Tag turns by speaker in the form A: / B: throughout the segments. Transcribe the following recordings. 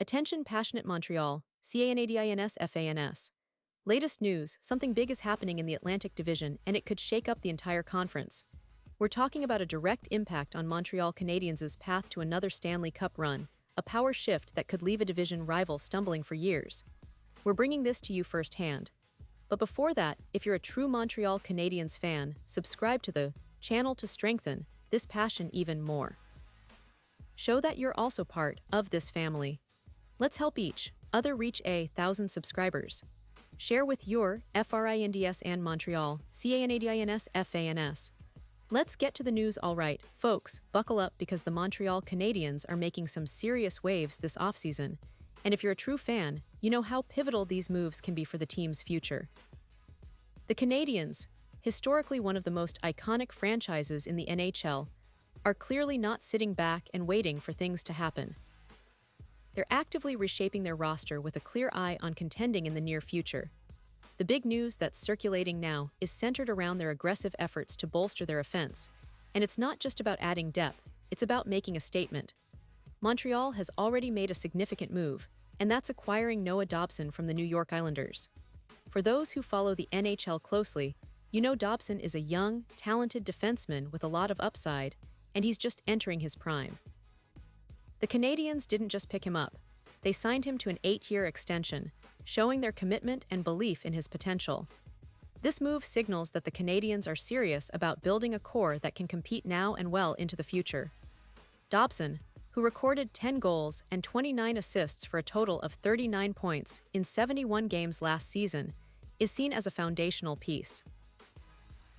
A: Attention passionate Montreal, Canadiens fans. Latest news, something big is happening in the Atlantic Division and it could shake up the entire conference. We're talking about a direct impact on Montreal Canadiens' path to another Stanley Cup run, a power shift that could leave a division rival stumbling for years. We're bringing this to you firsthand. But before that, if you're a true Montreal Canadiens fan, subscribe to the channel to strengthen this passion even more. Show that you're also part of this family. Let's help each other reach 1,000 subscribers. Share with your FRINDS and Montreal, Canadiens fans. Let's get to the news. Alright, folks, buckle up because the Montreal Canadiens are making some serious waves this offseason. And if you're a true fan, you know how pivotal these moves can be for the team's future. The Canadiens, historically one of the most iconic franchises in the NHL, are clearly not sitting back and waiting for things to happen. They're actively reshaping their roster with a clear eye on contending in the near future. The big news that's circulating now is centered around their aggressive efforts to bolster their offense. And it's not just about adding depth, it's about making a statement. Montreal has already made a significant move, and that's acquiring Noah Dobson from the New York Islanders. For those who follow the NHL closely, you know Dobson is a young, talented defenseman with a lot of upside, and he's just entering his prime. The Canadiens didn't just pick him up. They signed him to an 8-year extension, showing their commitment and belief in his potential. This move signals that the Canadiens are serious about building a core that can compete now and well into the future. Dobson, who recorded 10 goals and 29 assists for a total of 39 points in 71 games last season, is seen as a foundational piece.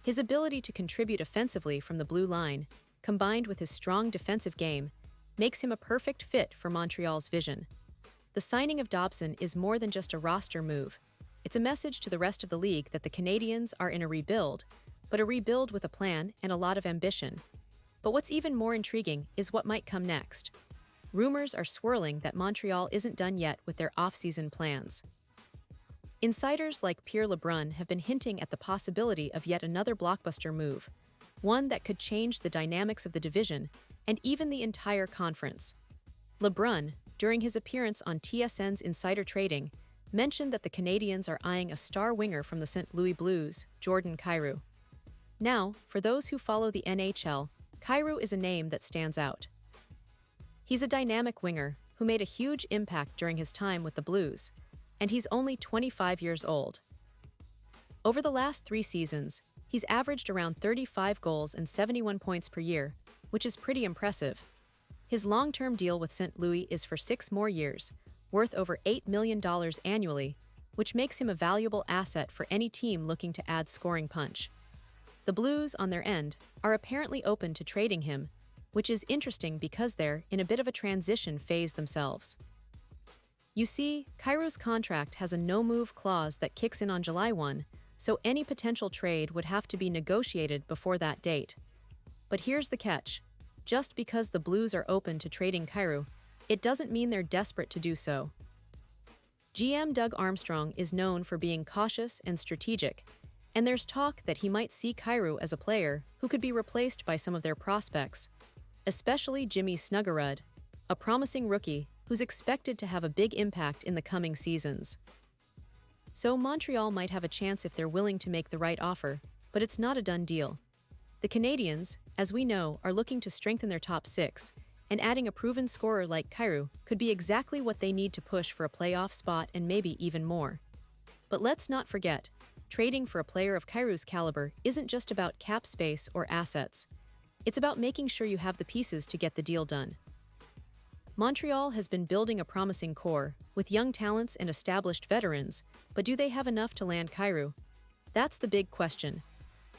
A: His ability to contribute offensively from the blue line, combined with his strong defensive game, makes him a perfect fit for Montreal's vision. The signing of Dobson is more than just a roster move. It's a message to the rest of the league that the Canadiens are in a rebuild, but a rebuild with a plan and a lot of ambition. But what's even more intriguing is what might come next. Rumors are swirling that Montreal isn't done yet with their off-season plans. Insiders like Pierre LeBrun have been hinting at the possibility of yet another blockbuster move, one that could change the dynamics of the division and even the entire conference. LeBrun, during his appearance on TSN's Insider Trading, mentioned that the Canadiens are eyeing a star winger from the St. Louis Blues, Jordan Kyrou. Now, for those who follow the NHL, Kyrou is a name that stands out. He's a dynamic winger who made a huge impact during his time with the Blues, and he's only 25 years old. Over the last 3 seasons, he's averaged around 35 goals and 71 points per year, which is pretty impressive. His long-term deal with St. Louis is for 6 more years, worth over $8 million annually, which makes him a valuable asset for any team looking to add scoring punch. The Blues, on their end, are apparently open to trading him, which is interesting because they're in a bit of a transition phase themselves. You see, Kyrou's contract has a no-move clause that kicks in on July 1, so any potential trade would have to be negotiated before that date. But here's the catch. Just because the Blues are open to trading Kyrou, it doesn't mean they're desperate to do so. GM Doug Armstrong is known for being cautious and strategic, and there's talk that he might see Kyrou as a player who could be replaced by some of their prospects, especially Jimmy Snuggerud, a promising rookie who's expected to have a big impact in the coming seasons. So Montreal might have a chance if they're willing to make the right offer, but it's not a done deal. The Canadiens, as we know, are looking to strengthen their top 6, and adding a proven scorer like Kyrou could be exactly what they need to push for a playoff spot and maybe even more. But let's not forget, trading for a player of Kyrou's caliber isn't just about cap space or assets. It's about making sure you have the pieces to get the deal done. Montreal has been building a promising core, with young talents and established veterans, but do they have enough to land Kyrou? That's the big question.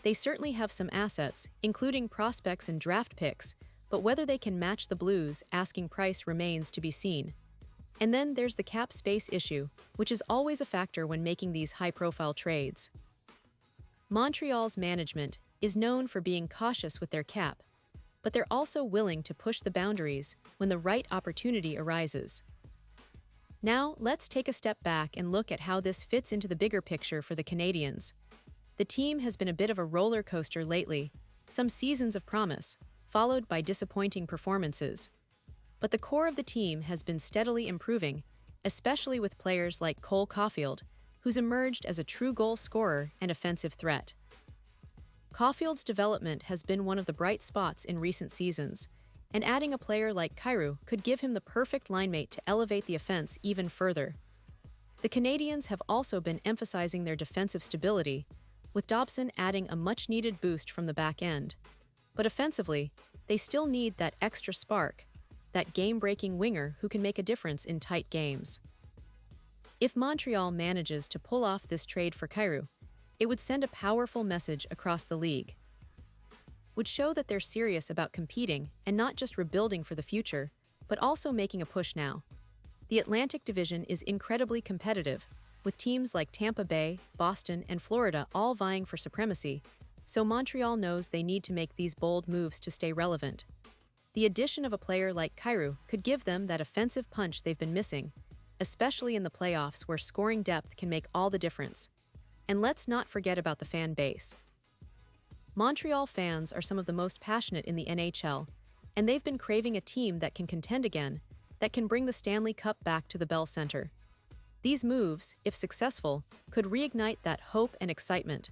A: They certainly have some assets, including prospects and draft picks, but whether they can match the Blues' asking price remains to be seen. And then there's the cap space issue, which is always a factor when making these high-profile trades. Montreal's management is known for being cautious with their cap, but they're also willing to push the boundaries when the right opportunity arises. Now, let's take a step back and look at how this fits into the bigger picture for the Canadiens. The team has been a bit of a roller coaster lately, some seasons of promise, followed by disappointing performances. but the core of the team has been steadily improving, especially with players like Cole Caulfield, who's emerged as a true goal scorer and offensive threat. Caulfield's development has been one of the bright spots in recent seasons, and adding a player like Kyrou could give him the perfect linemate to elevate the offense even further. The Canadiens have also been emphasizing their defensive stability, with Dobson adding a much-needed boost from the back end. But offensively, they still need that extra spark, that game-breaking winger who can make a difference in tight games. If Montreal manages to pull off this trade for Kyrou, it would send a powerful message across the league. Would show that they're serious about competing and not just rebuilding for the future, but also making a push now. The Atlantic Division is incredibly competitive, with teams like Tampa Bay, Boston, and Florida all vying for supremacy, so Montreal knows they need to make these bold moves to stay relevant. The addition of a player like Kyrou could give them that offensive punch they've been missing, especially in the playoffs where scoring depth can make all the difference. And let's not forget about the fan base. Montreal fans are some of the most passionate in the NHL, and they've been craving a team that can contend again, that can bring the Stanley Cup back to the Bell Center. These moves, if successful, could reignite that hope and excitement.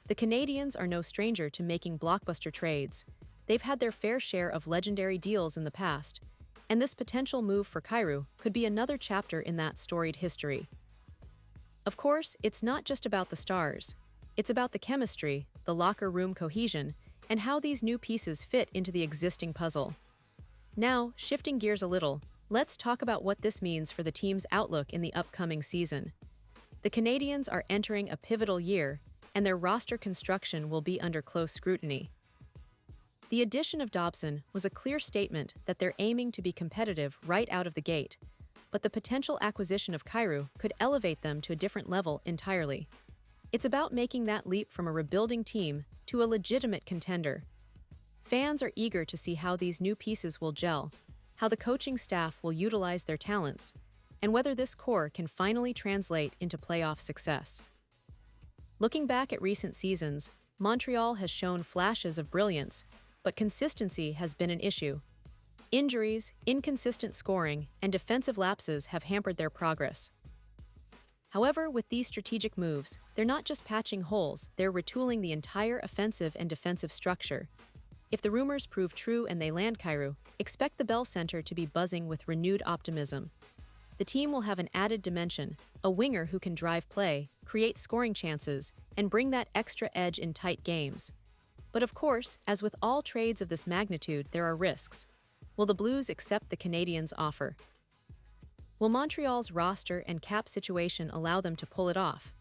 A: The Canadiens are no stranger to making blockbuster trades. They've had their fair share of legendary deals in the past, and this potential move for Kyrou could be another chapter in that storied history. Of course, it's not just about the stars. It's about the chemistry, the locker room cohesion, and how these new pieces fit into the existing puzzle. Now, shifting gears a little, let's talk about what this means for the team's outlook in the upcoming season. The Canadiens are entering a pivotal year, and their roster construction will be under close scrutiny. The addition of Dobson was a clear statement that they're aiming to be competitive right out of the gate, but the potential acquisition of Kyrou could elevate them to a different level entirely. It's about making that leap from a rebuilding team to a legitimate contender. Fans are eager to see how these new pieces will gel, how the coaching staff will utilize their talents, and whether this core can finally translate into playoff success. Looking back at recent seasons, Montreal has shown flashes of brilliance, but consistency has been an issue. Injuries, inconsistent scoring, and defensive lapses have hampered their progress. However, with these strategic moves, they're not just patching holes, they're retooling the entire offensive and defensive structure. If the rumors prove true and they land Kyrou, expect the Bell Center to be buzzing with renewed optimism. The team will have an added dimension, a winger who can drive play, create scoring chances, and bring that extra edge in tight games. But of course, as with all trades of this magnitude, there are risks. Will the Blues accept the Canadiens' offer? Will Montreal's roster and cap situation allow them to pull it off?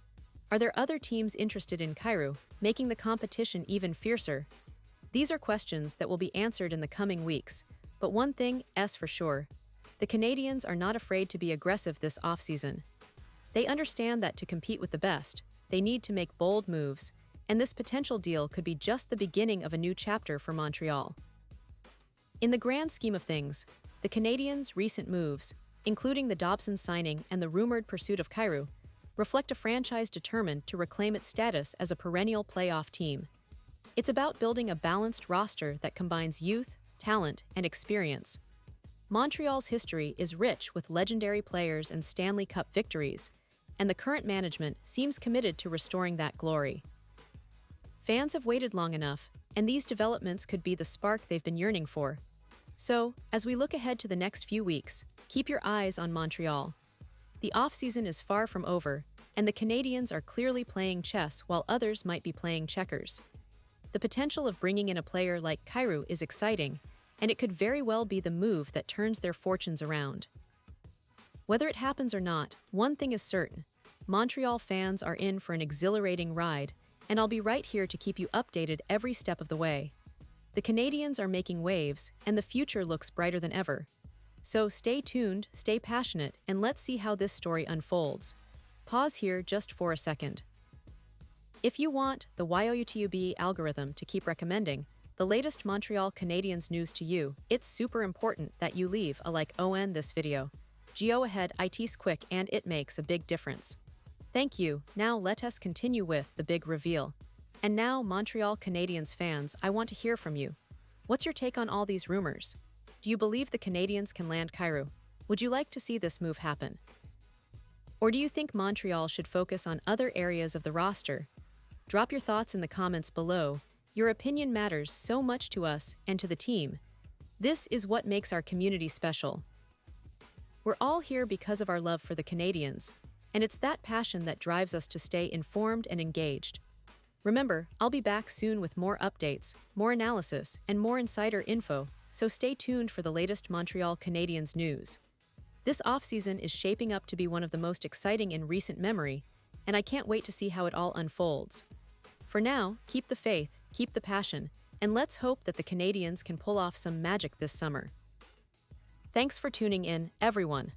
A: Are there other teams interested in Kyrou, making the competition even fiercer? These are questions that will be answered in the coming weeks, but one thing is for sure. The Canadiens are not afraid to be aggressive this offseason. They understand that to compete with the best, they need to make bold moves, and this potential deal could be just the beginning of a new chapter for Montreal. In the grand scheme of things, the Canadiens' recent moves, including the Dobson signing and the rumored pursuit of Kyrou, reflect a franchise determined to reclaim its status as a perennial playoff team. It's about building a balanced roster that combines youth, talent, and experience. Montreal's history is rich with legendary players and Stanley Cup victories, and the current management seems committed to restoring that glory. Fans have waited long enough, and these developments could be the spark they've been yearning for. So, as we look ahead to the next few weeks, keep your eyes on Montreal. The offseason is far from over, and the Canadiens are clearly playing chess while others might be playing checkers. The potential of bringing in a player like Kyrou is exciting, and it could very well be the move that turns their fortunes around. Whether it happens or not, one thing is certain: Montreal fans are in for an exhilarating ride, and I'll be right here to keep you updated every step of the way. The Canadiens are making waves, and the future looks brighter than ever. So stay tuned, stay passionate, and let's see how this story unfolds. Pause here just for a second. If you want the YouTube algorithm to keep recommending the latest Montreal Canadiens news to you, it's super important that you leave a like on this video. Go ahead, it's quick and it makes a big difference. Thank you. Now let us continue with the big reveal. And now, Montreal Canadiens fans, I want to hear from you. What's your take on all these rumors? Do you believe the Canadiens can land Cairo? Would you like to see this move happen? Or do you think Montreal should focus on other areas of the roster? Drop your thoughts in the comments below. Your opinion matters so much to us and to the team. This is what makes our community special. We're all here because of our love for the Canadiens, and it's that passion that drives us to stay informed and engaged. Remember, I'll be back soon with more updates, more analysis, and more insider info, so stay tuned for the latest Montreal Canadiens news. This offseason is shaping up to be one of the most exciting in recent memory, and I can't wait to see how it all unfolds. For now, keep the faith, keep the passion, and let's hope that the Canadiens can pull off some magic this summer. Thanks for tuning in, everyone.